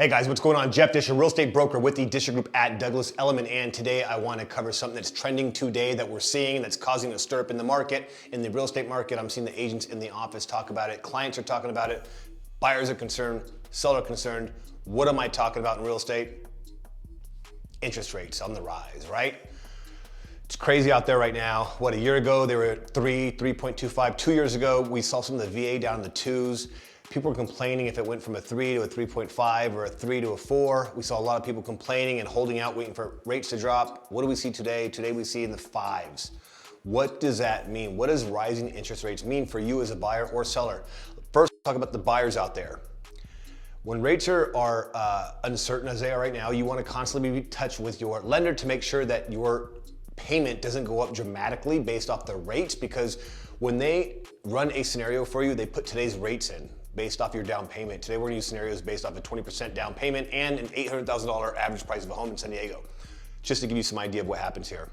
Hey guys, what's going on? Jeff Discher, real estate broker with the Discher Group at Douglas Elliman, and today I want to cover something that's trending today that we're seeing that's causing a stir up in the market, in the real estate market. I'm seeing the agents in the office talk about it, clients are talking about it, buyers are concerned, sellers are concerned. What am I talking about in real estate? Interest rates on the rise, right? It's crazy out there right now. What, a year ago they were at 3.25. 2 years ago we saw some of the VA down in the twos. People were complaining if it went from a 3 to a 3.5 or a 3 to a 4. We saw a lot of people complaining and holding out, waiting for rates to drop. What do we see today? Today we see in the 5s. What does that mean? What does rising interest rates mean for you as a buyer or seller? First, talk about the buyers out there. When rates are uncertain as they are right now, you want to constantly be in touch with your lender to make sure that your payment doesn't go up dramatically based off the rates, because when they run a scenario for you, they put today's rates in based off your down payment. Today we're gonna use scenarios based off a 20% down payment and an $800,000 average price of a home in San Diego, just to give you some idea of what happens here.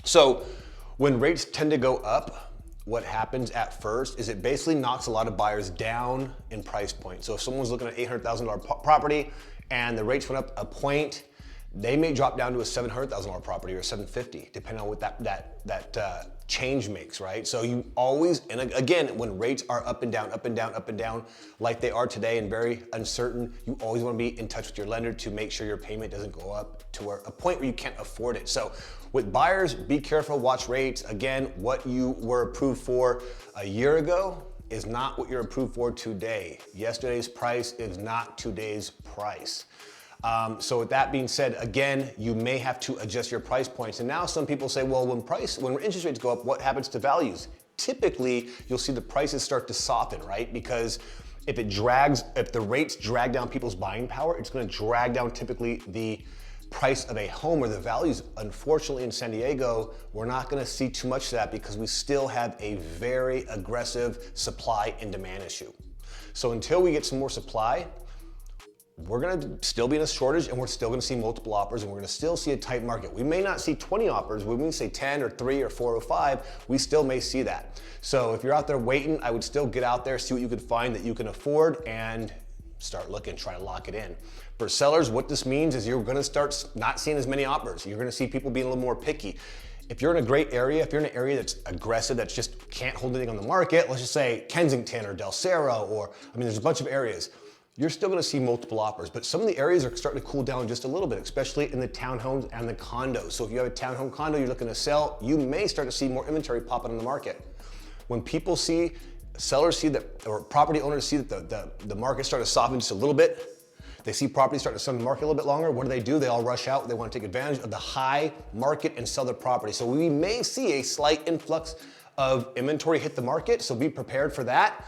So when rates tend to go up, what happens at first is it basically knocks a lot of buyers down in price point. So if someone's looking at $800,000 property and the rates went up a point, they may drop down to a $700,000 property or $750,000, depending on what that change makes, right? So you always, and again, when rates are up and down, up and down, up and down, like they are today and very uncertain, you always want to be in touch with your lender to make sure your payment doesn't go up to a point where you can't afford it. So with buyers, be careful, watch rates. Again, what you were approved for a year ago is not what you're approved for today. Yesterday's price is not today's price. So with that being said, again, you may have to adjust your price points. And now some people say, well, when interest rates go up, what happens to values? Typically, you'll see the prices start to soften, right? Because if the rates drag down people's buying power, it's gonna drag down typically the price of a home or the values. Unfortunately, in San Diego, we're not gonna see too much of that because we still have a very aggressive supply and demand issue. So until we get some more supply, we're gonna still be in a shortage and we're still gonna see multiple offers and we're gonna still see a tight market. We may not see 20 offers, we may say 10 or 3 or 4 or 5, we still may see that. So if you're out there waiting, I would still get out there, see what you could find that you can afford and start looking, try to lock it in. For sellers, what this means is you're gonna start not seeing as many offers. You're gonna see people being a little more picky. If you're in a great area, if you're in an area that's aggressive, that's just can't hold anything on the market, let's just say Kensington or Del Cerro, or, I mean, there's a bunch of areas. You're still gonna see multiple offers, but some of the areas are starting to cool down just a little bit, especially in the townhomes and the condos. So if you have a townhome condo you're looking to sell, you may start to see more inventory popping on the market. When people see, sellers see that, or property owners see that the market starting to soften just a little bit, they see property starting to sit on the market a little bit longer, what do? They all rush out, they wanna take advantage of the high market and sell their property. So we may see a slight influx of inventory hit the market, so be prepared for that.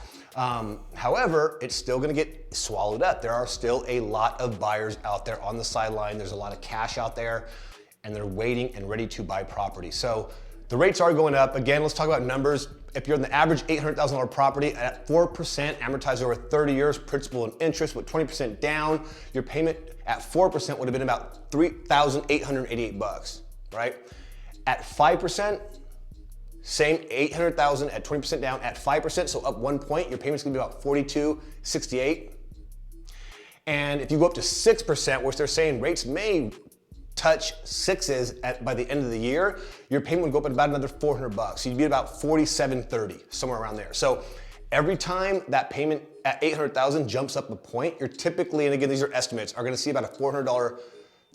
However, it's still gonna get swallowed up. There are still a lot of buyers out there on the sideline. There's a lot of cash out there and they're waiting and ready to buy property. So the rates are going up. Again, let's talk about numbers. If you're in the average $800,000 property at 4% amortized over 30 years, principal and interest with 20% down, your payment at 4% would have been about $3,888, right? At 5%, same 800,000 at 20% down at 5%, so up 1 point, your payment's gonna be about $42.68. And if you go up to 6%, which they're saying rates may touch 6s by the end of the year, your payment would go up at about another $400. So you'd be about $47.30, somewhere around there. So every time that payment at 800,000 jumps up a point, you're typically, and again, these are estimates, are gonna see about a $400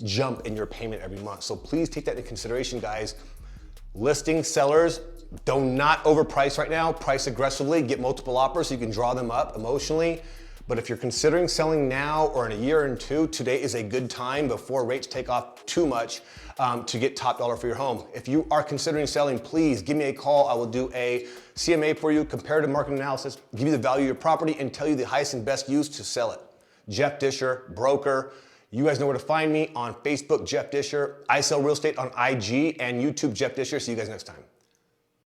jump in your payment every month. So please take that into consideration, guys. Listing sellers, do not overprice right now. Price aggressively, get multiple offers so you can draw them up emotionally. But if you're considering selling now or in a year or two, today is a good time before rates take off too much to get top dollar for your home. If you are considering selling, please give me a call. I will do a CMA for you, comparative market analysis, give you the value of your property and tell you the highest and best use to sell it. Jeff Discher, broker. You guys know where to find me on Facebook, Jeff Discher. I sell real estate on IG and YouTube, Jeff Discher. See you guys next time.